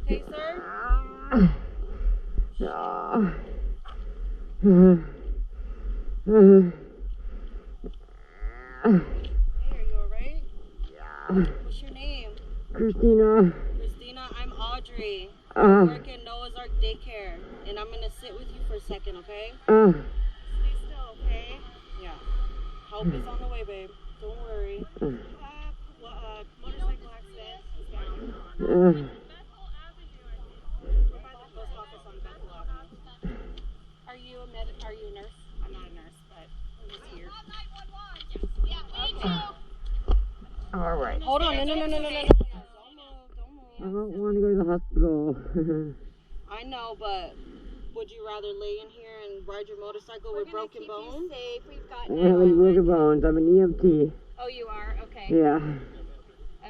okay, sir? Hey, are you alright? Yeah. What's your name? Christina. Christina, I'm Audrey. I work at Noah's Ark Daycare, and I'm gonna sit with you for a second, okay? Stay still, okay? Yeah. Help is on the way, babe. Don't worry. Motorcycle accident is down. We're by the post office on Bethel Avenue. Are you a nurse? I'm not a nurse, but I'm just here. All right. Hold on. No. I don't want to go to the hospital. I know, but would you rather lay in here and ride your motorcycle with broken bones? Safe. We've got I don't have any broken bones. I'm an EMT. Oh, you are? Okay. Yeah.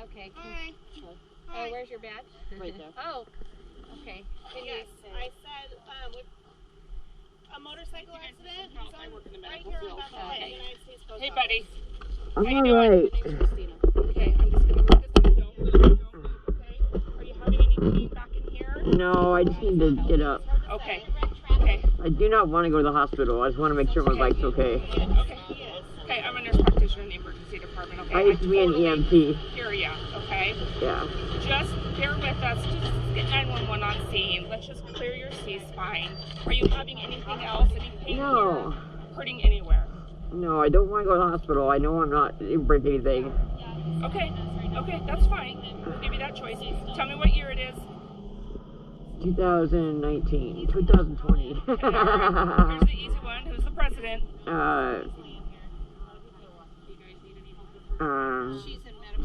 Okay. Hi. Oh, where's your badge? Right there. Oh. Okay. Yes, I said with a motorcycle accident. I work in the Right medical here field. on Bethel, United States Coast Hey, Guard. buddy. I'm How you all doing? right. My name's Christina. Okay, I'm just gonna look at this. Don't move, okay? Are you having any pain back in here? No, I just need to get up. Okay. Okay. I do not want to go to the hospital. I just want to make sure my bike's okay. Okay, I'm a nurse practitioner in the emergency department, okay? I used to be an EMT. Hear ya, okay? Yeah. Just bear with us. Just get 911 on scene. Let's just clear your C-spine. Are you having anything else? Any pain No. here? Hurting anywhere? No, I don't want to go to the hospital. I know I'm not break anything. Okay, that's fine. We'll give you that choice. Tell me what year it is. 2019. 2020. Okay, all right. Here's the easy one. Who's the president?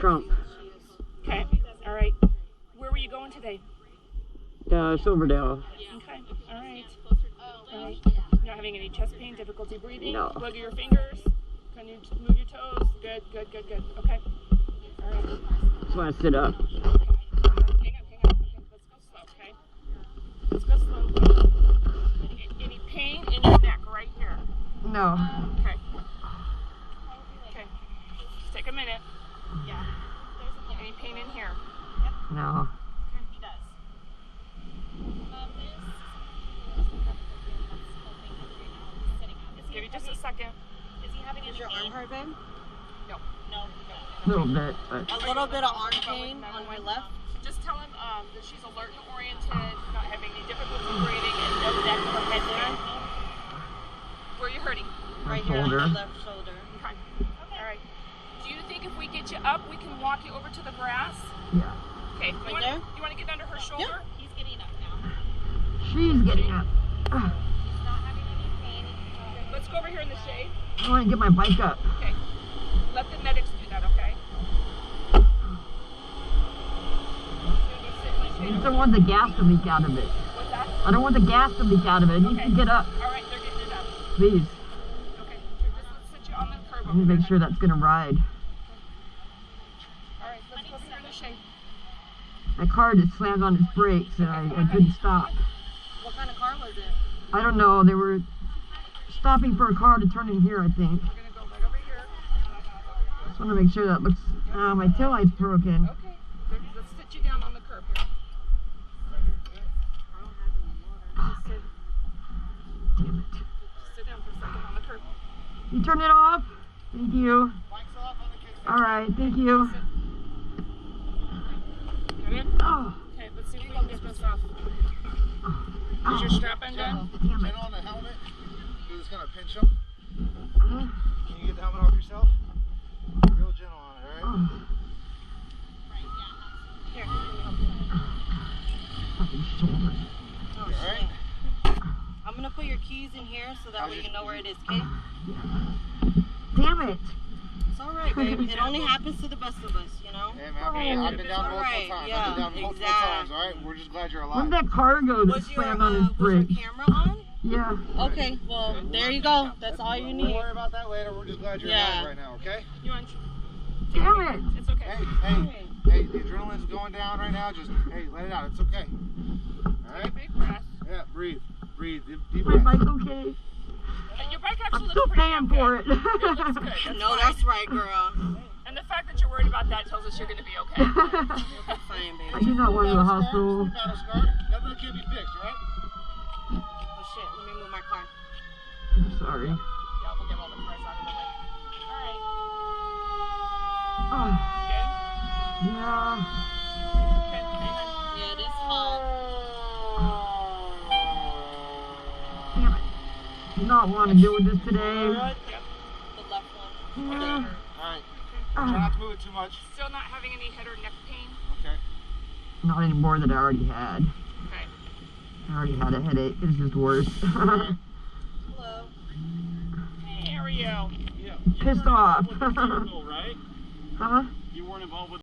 Trump. Okay, all right. Where were you going today? Silverdale. Okay, all right. Not having any chest pain, difficulty breathing? No. Wiggle your fingers. Can you move your toes? Good. Okay. All right. Just want to sit up. Hang on. Okay, let's go slow. Let's go slow. Any pain in your neck right here? No. Okay. Just take a minute. Yeah. Any pain in here? No. He does. Give you just a second. Is he having Is your arm hurt, babe? No. A little bit, but. A little bit of arm pain on my left. Just tell him that she's alert and oriented, not having any difficulty breathing, and no neck or head pain. Where are you hurting? Right here on my left shoulder. Okay. All right. Do you think if we get you up, we can walk you over to the grass? Yeah. Okay. Right there? You want to get under her shoulder? Yep. He's getting up now. She's getting up. Let's go over here in the shade. I want to get my bike up. Okay. Let the medics do that, okay? I just don't want the gas to leak out of it. What's that? I don't want the gas to leak out of it. It needs to get up. All right, they're getting it up. Please. Okay. Here, let's sit you on the curb. Let me make sure that's going to ride. All right, let's go sit in the shade. My car just slammed on its brakes and I couldn't stop. What kind of car was it? I don't know. They were stopping for a car to turn in here, I think. We're going to go right over here. Just want to make sure that looks... my taillight's broken. Okay. Let's sit you down on the curb here. Damn it. Just sit down for a second on the curb. You turn it off? Thank you. Alright, thank you. Got it? Oh. Okay, let's see if we can get this off. Is your strap undone? Damn it. Get on the helmet. You're just gonna pinch them. Can you get the helmet off yourself? Real gentle on it, alright? Here. Fucking shoulder. Alright? I'm gonna put your keys in here so that way you know where it is, okay? Damn it. It's alright, babe. It only happens to the best of us, you know? Hey man, I've been down multiple Alright, times. yeah, I've been down multiple times, alright? We're just glad you're Where'd alive. that car go that slammed on his was brakes? your camera on? Yeah. Okay, well, there you go. That's all you We'll need. worry about that later. We're just glad you're alive right now, okay? You want... Damn it. It's okay. Hey, the adrenaline's going down right now. Just, hey, let it out. It's okay. Alright? Big breath. Yeah, breathe. Deep My breath. bike okay? And your bike I'm actually still looks pretty paying damn for good. it. It looks good. No, that's right, girl. And the fact that you're worried about spot, that tells us you're going to be okay. You'll be fine, I baby. do not want to go to the hospital. Battle scar. Nothing that can't be fixed, right? Oh shit, let me move my car. I'm sorry. Yeah, we'll get all the cars out of the way. Alright. Oh, Good? yeah. Okay, hang on. Yeah, it is hot. Damn it. Do not want to deal with this today. Yep. The left one. Yeah. Alright. Try not to move it too much. Still not having any head or neck pain? Okay. Not any more than I already had. Okay. I already had a headache. It's just worse. Hello. Hey, how are you? Yeah. Pissed off. Right? Huh? You weren't involved with